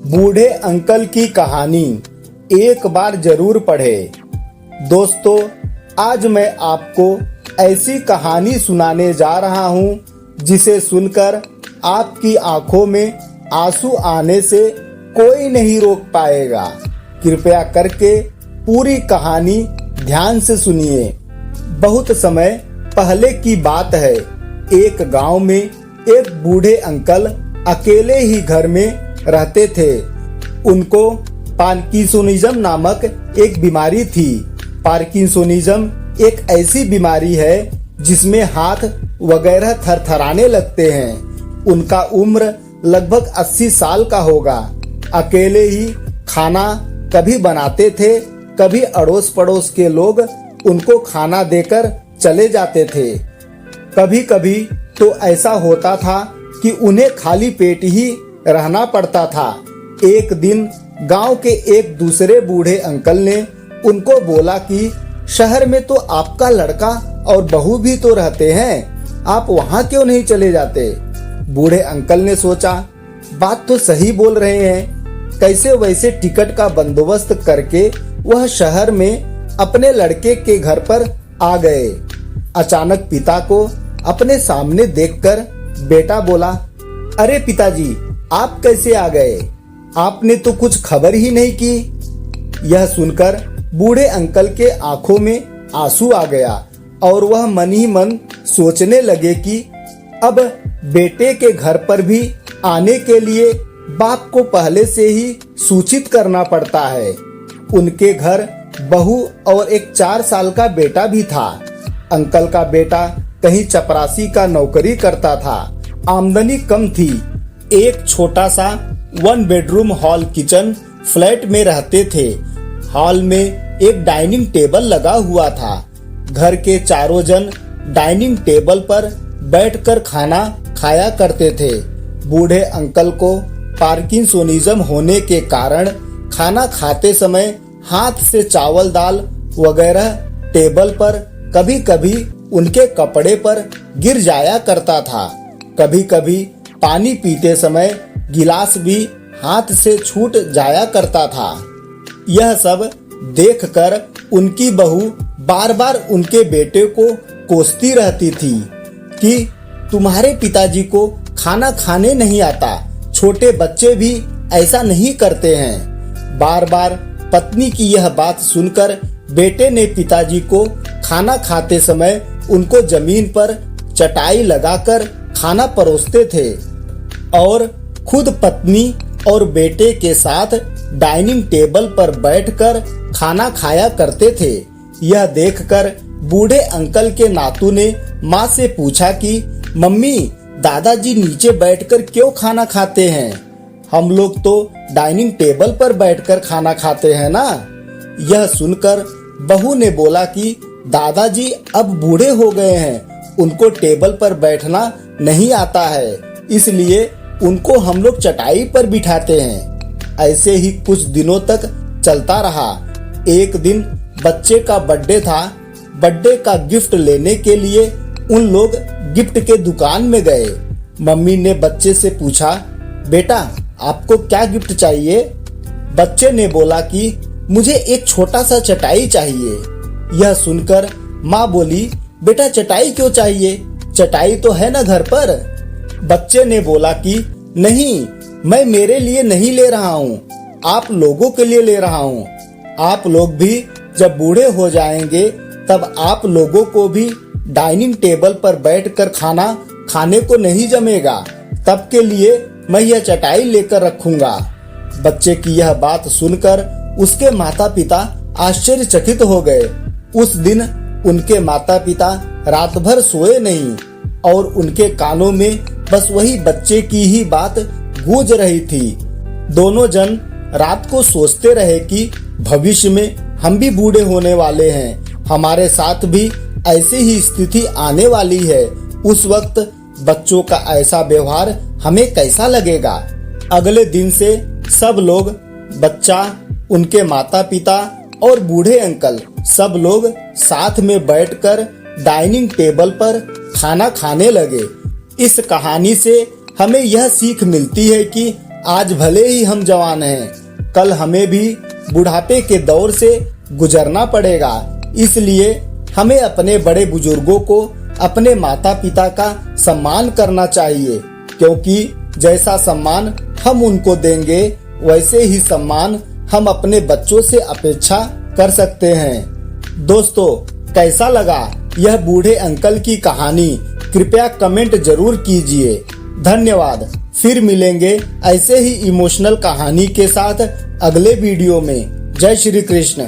बूढ़े अंकल की कहानी एक बार जरूर पढ़े। दोस्तों, आज मैं आपको ऐसी कहानी सुनाने जा रहा हूं जिसे सुनकर आपकी आंखों में आंसू आने से कोई नहीं रोक पाएगा। कृपया करके पूरी कहानी ध्यान से सुनिए। बहुत समय पहले की बात है। एक गांव में एक बूढ़े अंकल अकेले ही घर में रहते थे। उनको पार्किंसोनिज्म नामक एक बीमारी थी। पार्किंसोनिज्म एक ऐसी बीमारी है जिसमें हाथ वगैरह थरथराने लगते हैं। उनका उम्र लगभग 80 साल का होगा। अकेले ही खाना कभी बनाते थे, कभी अड़ोस पड़ोस के लोग उनको खाना देकर चले जाते थे। कभी कभी तो ऐसा होता था कि उन्हें खाली पेट ही रहना पड़ता था। एक दिन गांव के एक दूसरे बूढ़े अंकल ने उनको बोला कि शहर में तो आपका लड़का और बहू भी तो रहते हैं, आप वहां क्यों नहीं चले जाते? बूढ़े अंकल ने सोचा, बात तो सही बोल रहे हैं। कैसे वैसे टिकट का बंदोबस्त करके वह शहर में अपने लड़के के घर पर आ गए। अचानक पिता को अपने सामने देखकर बेटा बोला, अरे पिताजी, आप कैसे आ गए? आपने तो कुछ खबर ही नहीं की। यह सुनकर बूढ़े अंकल के आंखों में आंसू आ गया और वह मन ही मन सोचने लगे कि अब बेटे के घर पर भी आने के लिए बाप को पहले से ही सूचित करना पड़ता है। उनके घर बहू और एक 4 साल का बेटा भी था। अंकल का बेटा कहीं चपरासी का नौकरी करता था। आमदनी कम थी। एक छोटा सा 1 बेडरूम हॉल किचन फ्लैट में रहते थे। हॉल में एक डाइनिंग टेबल लगा हुआ था। घर के चारों जन डाइनिंग टेबल पर बैठकर खाना खाया करते थे। बूढ़े अंकल को पार्किंसोनिज्म होने के कारण खाना खाते समय हाथ से चावल दाल वगैरह टेबल पर कभी कभी उनके कपड़े पर गिर जाया करता था। कभी कभी पानी पीते समय गिलास भी हाथ से छूट जाया करता था। यह सब देखकर उनकी बहू बार बार उनके बेटे को कोसती रहती थी कि तुम्हारे पिताजी को खाना खाने नहीं आता, छोटे बच्चे भी ऐसा नहीं करते हैं। बार बार पत्नी की यह बात सुनकर बेटे ने पिताजी को खाना खाते समय उनको जमीन पर चटाई लगाकर खाना परोसते थे और खुद पत्नी और बेटे के साथ डाइनिंग टेबल पर बैठकर खाना खाया करते थे। यह देखकर बूढ़े अंकल के नातू ने माँ से पूछा कि मम्मी, दादाजी नीचे बैठकर क्यों खाना खाते हैं? हम लोग तो डाइनिंग टेबल पर बैठकर खाना खाते हैं ना। यह सुनकर बहू ने बोला कि दादाजी अब बूढ़े हो गए हैं, उनको टेबल पर बैठना नहीं आता है, इसलिए उनको हम लोग चटाई पर बिठाते हैं। ऐसे ही कुछ दिनों तक चलता रहा। एक दिन बच्चे का बर्थडे था। बर्थडे का गिफ्ट लेने के लिए उन लोग गिफ्ट के दुकान में गए। मम्मी ने बच्चे से पूछा, बेटा आपको क्या गिफ्ट चाहिए? बच्चे ने बोला कि मुझे एक छोटा सा चटाई चाहिए। यह सुनकर माँ बोली, बेटा चटाई क्यों चाहिए? चटाई तो है ना घर पर। बच्चे ने बोला कि नहीं, मैं मेरे लिए नहीं ले रहा हूँ, आप लोगों के लिए ले रहा हूँ। आप लोग भी जब बूढ़े हो जाएंगे तब आप लोगों को भी डाइनिंग टेबल पर बैठकर खाना खाने को नहीं जमेगा, तब के लिए मैं यह चटाई लेकर रखूंगा। बच्चे की यह बात सुनकर उसके माता पिता आश्चर्यचकित हो गए। उस दिन उनके माता पिता रात भर सोए नहीं और उनके कानों में बस वही बच्चे की ही बात गूंज रही थी। दोनों जन रात को सोचते रहे कि भविष्य में हम भी बूढ़े होने वाले हैं, हमारे साथ भी ऐसी ही स्थिति आने वाली है। उस वक्त बच्चों का ऐसा व्यवहार हमें कैसा लगेगा? अगले दिन से सब लोग, बच्चा, उनके माता पिता और बूढ़े अंकल, सब लोग साथ में बैठकर डाइनिंग टेबल पर खाना खाने लगे। इस कहानी से हमें यह सीख मिलती है कि आज भले ही हम जवान हैं, कल हमें भी बुढ़ापे के दौर से गुजरना पड़ेगा। इसलिए हमें अपने बड़े बुजुर्गों को, अपने माता पिता का सम्मान करना चाहिए, क्योंकि जैसा सम्मान हम उनको देंगे वैसे ही सम्मान हम अपने बच्चों से अपेक्षा कर सकते हैं। दोस्तों, कैसा लगा यह बूढ़े अंकल की कहानी? कृपया कमेंट जरूर कीजिए। धन्यवाद। फिर मिलेंगे ऐसे ही इमोशनल कहानी के साथ अगले वीडियो में। जय श्री कृष्ण।